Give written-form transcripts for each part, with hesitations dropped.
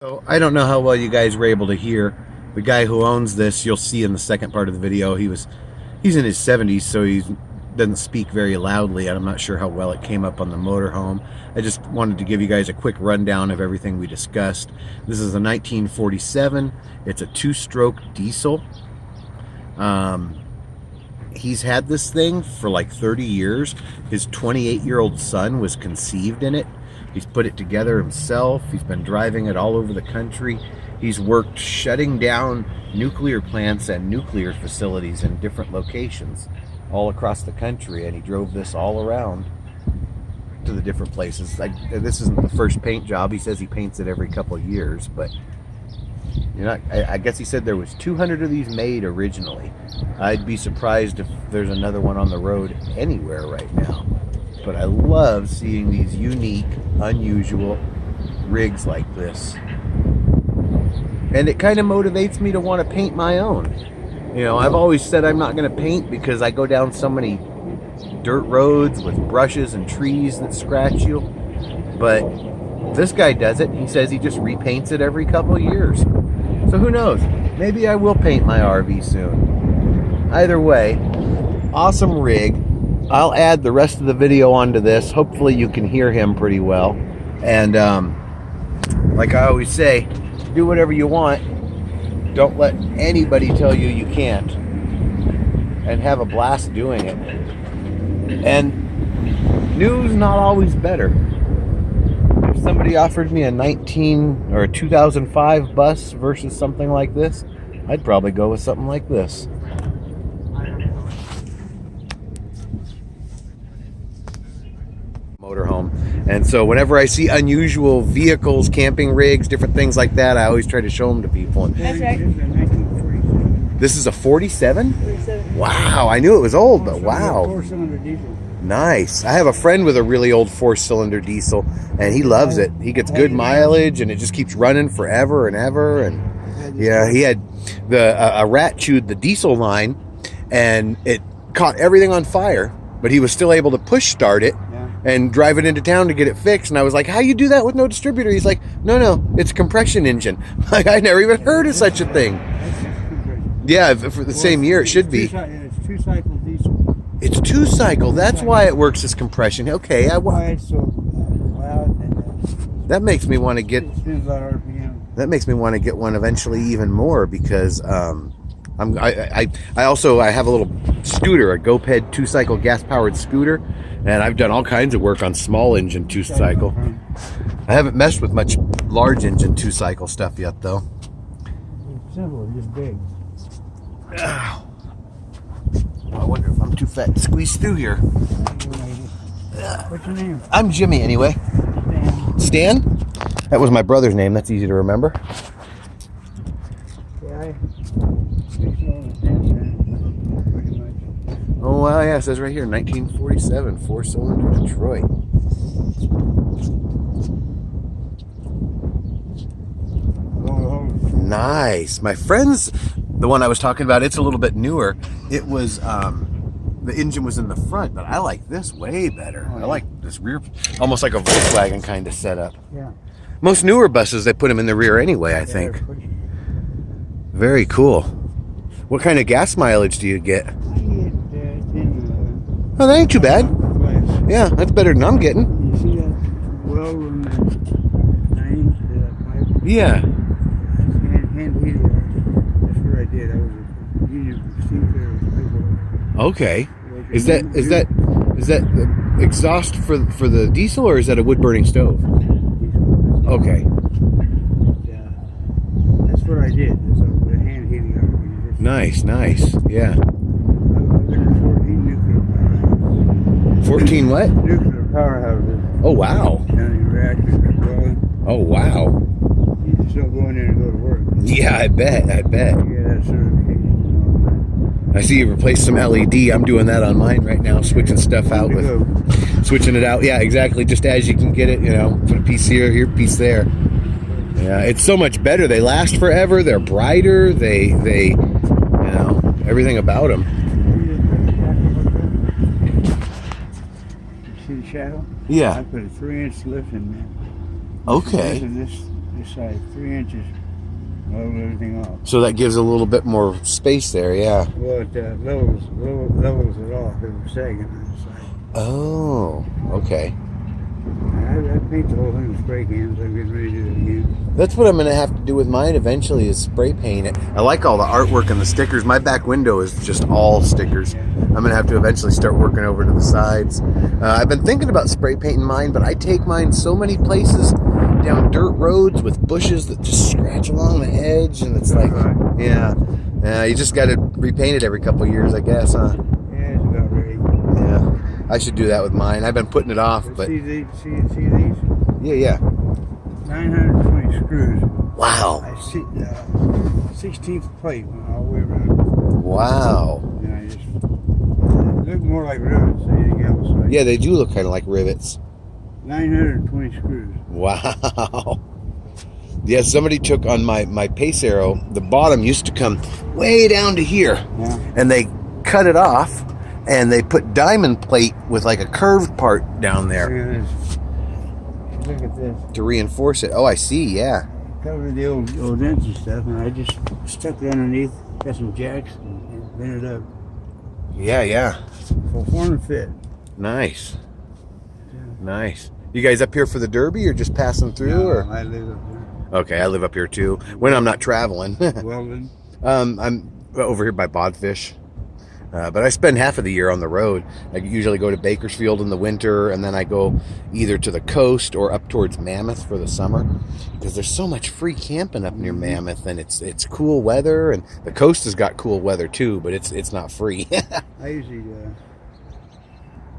So I don't know how well you guys were able to hear. The guy who owns this, you'll see in the second part of the video, he's in his 70s, so he doesn't speak very loudly, and I'm not sure how well it came up on the motorhome. I just wanted to give you guys a quick rundown of everything we discussed. This is a 1947. It's a two-stroke diesel. He's had this thing for like 30 years. His 28-year-old son was conceived in it. He's put it together himself. He's been driving it all over the country. He's worked shutting down nuclear plants and nuclear facilities in different locations all across the country, and he drove this all around to the different places. This isn't the first paint job. He says he paints it every couple of years, but I guess he said there was 200 of these made originally. I'd be surprised if there's another one on the road anywhere right now. But I love seeing these unique, unusual rigs like this. And it kind of motivates me to want to paint my own. I've always said I'm not going to paint because I go down so many dirt roads with brushes and trees that scratch you. But this guy does it. He says he just repaints it every couple of years. So who knows? Maybe I will paint my RV soon. Either way, awesome rig. I'll add the rest of the video onto this. Hopefully you can hear him pretty well. And like I always say, do whatever you want. Don't let anybody tell you you can't. And have a blast doing it. And new's not always better. If somebody offered me a 19 or a 2005 bus versus something like this, I'd probably go with something like this. Motorhome. And so whenever I see unusual vehicles, camping rigs, different things like that, I always try to show them to people. That's right. This is a 47? 47. Wow, I knew it was old, but wow. Four-cylinder diesel. Nice. I have a friend with a really old four-cylinder diesel, and he loves it. He gets good mileage, and it just keeps running forever and ever. And yeah, he had a rat chewed the diesel line, and it caught everything on fire, but he was still able to push start it and drive it into town to get it fixed. And I was like, how you do that with no distributor? He's like, no, it's a compression engine. Like, I never even heard of such a thing. Yeah, for the same year, it should be. It's two-cycle diesel. It's two-cycle. That's why it works as compression. Okay, Why it's so loud and that makes me want to get. it spins a lot of RPM. That makes me want to get one eventually, even more, because I have a little scooter, a GoPed two-cycle gas-powered scooter, and I've done all kinds of work on small engine two-cycle. I haven't messed with much large engine two-cycle stuff yet, though. It's simple, it's just big. I wonder if I'm too fat to squeeze through here. What's your name? I'm Jimmy, anyway. Stan? That was my brother's name. That's easy to remember. Yeah, Oh, wow, yeah, it says right here, 1947, four-cylinder Detroit. Nice. My friend's, the one I was talking about, it's a little bit newer. It was, the engine was in the front, but I like this way better. I like this rear, almost like a Volkswagen kind of setup. Yeah. Most newer buses, they put them in the rear anyway, I think. Very cool. What kind of gas mileage do you get? I get 10, Oh, that ain't too bad. 12. Yeah, that's better than I'm getting. You see that well in the 9 pipe? Yeah. Hand heated. That's what I did. I was a union steam Okay. Is that the exhaust for the diesel, or is that a wood burning stove? Okay. That's what I did. So the hand heating up. Nice. Yeah. I've been 14 nuclear power. 14 what? Nuclear powerhouses. Oh, wow. Down in reactors and growing. Oh, wow. You can still go in there and go to work. Yeah, I bet. You get that certification. I see you replaced some LED. I'm doing that on mine right now, switching stuff out switching it out. Yeah, exactly. Just as you can get it, put a piece here, piece there. Yeah, it's so much better. They last forever. They're brighter. They everything about them. You see the shadow? Yeah. I put a 3-inch lift in there. Okay. And this this side, 3 inches. Level everything off. So that gives a little bit more space there, yeah. Well, it levels it off. It was sagging on the side. Oh, okay. I paint the whole thing with spray cans. I'm getting ready to do it again. That's what I'm going to have to do with mine eventually is spray paint it. I like all the artwork and the stickers. My back window is just all stickers. I'm going to have to eventually start working over to the sides. I've been thinking about spray painting mine, but I take mine so many places down dirt roads with bushes that just scratch along the edge, and it's like, yeah, you just got to repaint it every couple of years, I guess, huh? Yeah, it's about ready. Yeah, I should do that with mine. I've been putting it off, but see these? yeah. 920 screws. Wow. I see 16th plate went all the way around. Wow. And I just they look more like rivets than anything else. Like Yeah, they do look kind of like rivets. 920 screws. Wow. Yeah, somebody took on my Pace Arrow, the bottom used to come way down to here. Yeah. And they cut it off and they put diamond plate with like a curved part down there Look at this. Look at this. to reinforce it. Oh, I see, yeah. Covered the old dents and stuff, and I just stuck it underneath, got some jacks, and bent it up. Yeah. For form and fit. Nice. Yeah. Nice. You guys up here for the Derby or just passing through? No, Or I live up okay, I live up here too. When I'm not traveling. there. Weldon. I'm over here by Bodfish. But I spend half of the year on the road. I usually go to Bakersfield in the winter, and then I go either to the coast or up towards Mammoth for the summer, because there's so much free camping up near Mammoth, and it's cool weather, and the coast has got cool weather too, but it's not free. I usually,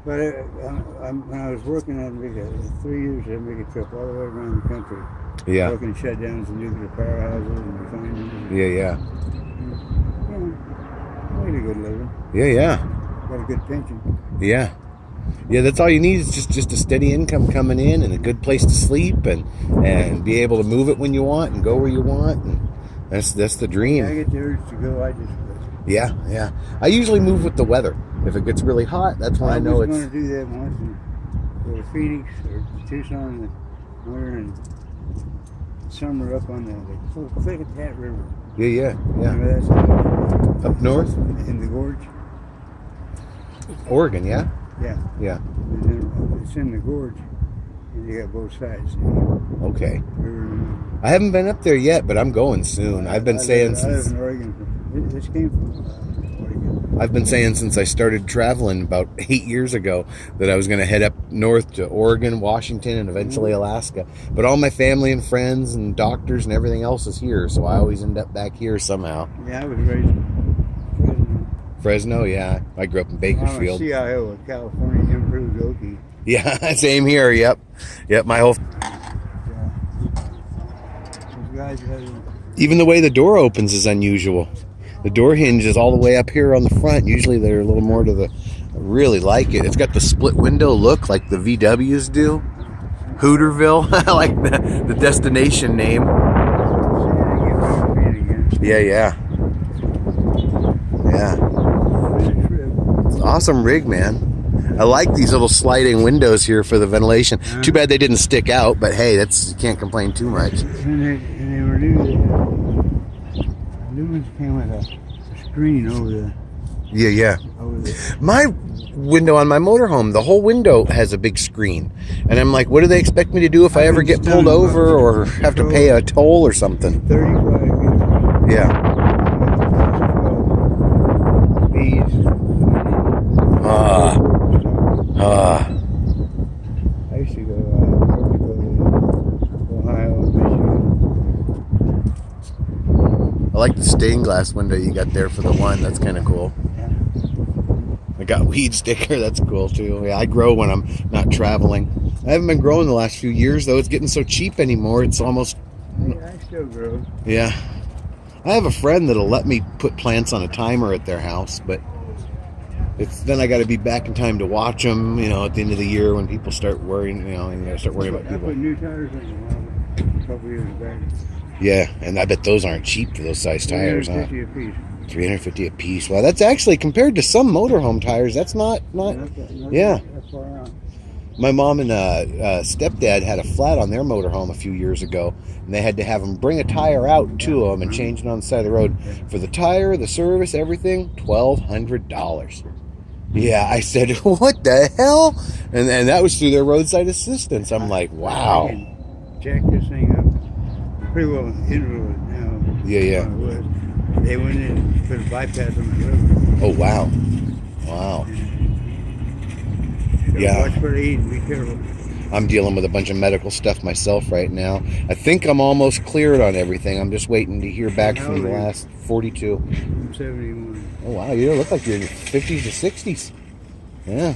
but when I was working, I'd make 3 years. I'd make a trip all the way around the country, Yeah, working shutdowns and nuclear powerhouses and refineries. yeah. I made a good living. Yeah. Got a good pension. Yeah, that's all you need is just a steady income coming in and a good place to sleep and be able to move it when you want and go where you want, and that's the dream. I get the urge to go. I just. Yeah. I usually move with the weather. If it gets really hot, that's when I know was it's. going to do that once and go to Phoenix or Tucson in the winter and summer up on the Thicket Hat River. Yeah. Remember that? Up north, In the gorge. Oregon. Yeah. Yeah. And then it's in the gorge, and you got both sides. Okay. River. I haven't been up there yet, but I'm going soon. I've been saying I live since in Oregon. This came from Oregon. I've been saying since I started traveling about 8 years ago that I was going to head up north to Oregon, Washington, and eventually Alaska. But all my family and friends and doctors and everything else is here, so I always end up back here somehow. Yeah, I was raised in Fresno, yeah. I grew up in I'm a Bakersfield. CIO at California Improved Okie. Yeah, same here. Yep. My whole. Those guys have. Even the way the door opens is unusual. The door hinge is all the way up here on the front. Usually they're a little more to the. I really like it. It's got the split window look like the VWs do. Hooterville. I like the destination name. Yeah. It's an awesome rig, man. I like these little sliding windows here for the ventilation. Too bad they didn't stick out, but hey, you can't complain too much. And they were new. New ones came with a screen over the. Yeah. Over the. My window on my motorhome, the whole window has a big screen. And I'm like, what do they expect me to do if I ever get pulled over or have to pay a toll or something? 35 feet. Yeah. Bees. I used to go to Ohio, Michigan. I like the stained glass window you got there for the one. That's kind of cool. Yeah. I got weed sticker. That's cool too. Yeah, I grow when I'm not traveling. I haven't been growing the last few years though. It's getting so cheap anymore. It's almost. I still grow. Yeah. I have a friend that'll let me put plants on a timer at their house, but then I got to be back in time to watch them. At the end of the year when people start worrying. And you start worrying about I people. put new tires in a couple years back. Yeah, and I bet those aren't cheap for those size tires, huh? $350 a piece. $350 a piece. Well, that's actually compared to some motorhome tires. That's not. Not Yeah. that far out. My mom and stepdad had a flat on their motorhome a few years ago, and they had to have them bring a tire out to them and change it on the side of the road. For the tire, the service, everything, $1,200. Yeah, I said, what the hell? And that was through their roadside assistance. I'm like, wow. Jack this thing up. Pretty well into it now. Yeah. It was. They went in and put a bypass on the river. Oh, wow. Wow. So Yeah. watch where they eat and be careful. I'm dealing with a bunch of medical stuff myself right now. I think I'm almost cleared on everything. I'm just waiting to hear back from the last 42. I'm 71. Oh, wow. You look like you're in your 50s or 60s. Yeah.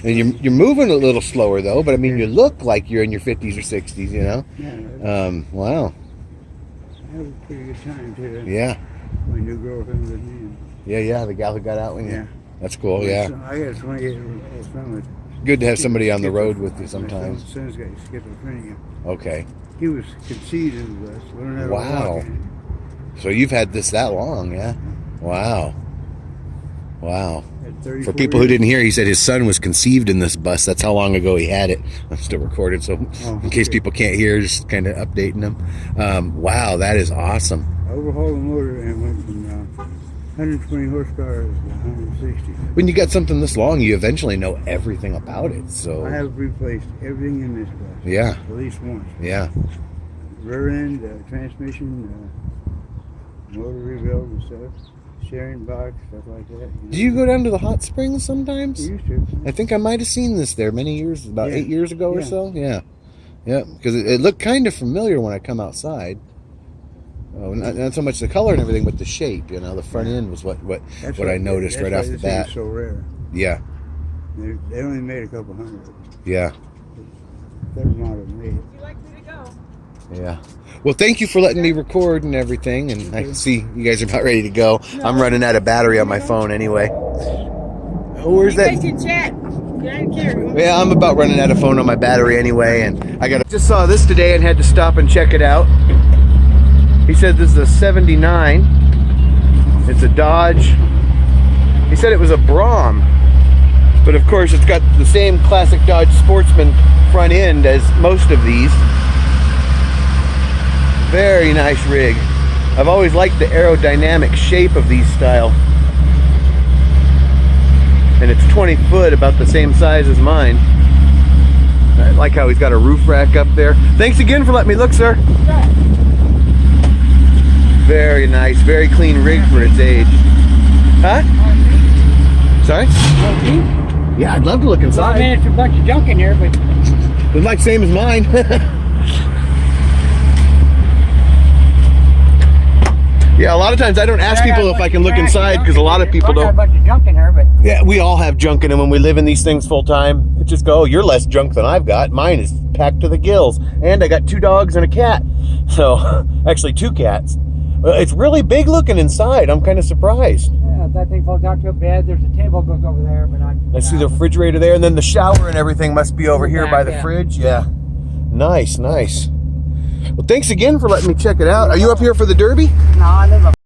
And you're moving a little slower, though. But, I mean, you look like you're in your 50s or 60s, you know? Yeah. Wow. I had a pretty good time, too. Yeah. My new girlfriend with me. Yeah. The gal who got out when you... Yeah. That's cool, yeah. So I got a 28-year-old son with Good to have somebody on the road with you sometimes. My son's got schizophrenia. Okay. He was conceived in the West. Learned how to Wow. walk in So you've had this that long, yeah? Wow. Wow. it. At 34 For people who years. didn't hear, he said his son was conceived in this bus. That's how long ago he had it. I'm still recorded, so Oh, in case okay. people can't hear, just kind of updating them. Wow, that is awesome. I overhauled the motor and went from 120 horsepower to 160. When you got something this long, you eventually know everything about it. So I have replaced everything in this bus. yeah, At least once. yeah. Rear end, transmission, motor rebuild and stuff. Sharing box, stuff like that. Do you go down to the hot springs sometimes? We used to. I think I might have seen this there many years, about Yeah. 8 years ago or Yeah. so. Yeah, yeah. Because it looked kind of familiar when I come outside. Oh, not so much the color and everything, but the shape. You know, the front end was what That's I noticed that's right why off the this thing bat. is so rare. Yeah, They only made a couple hundred of them. yeah, Third model made. You like me to go? yeah. Well, thank you for letting me record and everything. And I can see you guys are about ready to go. I'm running out of battery on my phone anyway. Oh, where's You guys that? can chat. Get out of here. Yeah, I'm about running out of phone on my battery anyway, and just saw this today and had to stop and check it out. He said this is a 79. It's a Dodge. He said it was a Brom, but of course it's got the same classic Dodge Sportsman front end as most of these. Very nice rig. I've always liked the aerodynamic shape of these style. And it's 20 foot, about the same size as mine. I like how he's got a roof rack up there. Thanks again for letting me look, sir. Very nice, very clean rig for its age. Huh? Sorry? Yeah, I'd love to look I mean, inside. it's a bunch of junk in here, but It's like same as mine. Yeah, a lot of times I don't ask people if I can look inside because a lot of people I got a don't. bunch of junk in here, but Yeah, we all have junk in them when we live in these things full time. It just go, oh, you're less junk than I've got. Mine is packed to the gills. And I got 2 dogs and a cat. So, actually 2 cats. It's really big looking inside. I'm kind of surprised. yeah, that thing falls out to a bed. There's a table goes over there, but I see the refrigerator there, and then the shower and everything must be over here by the Yeah. fridge. Yeah. Nice, nice. Well, thanks again for letting me check it out. Are you up here for the Derby? No, I live up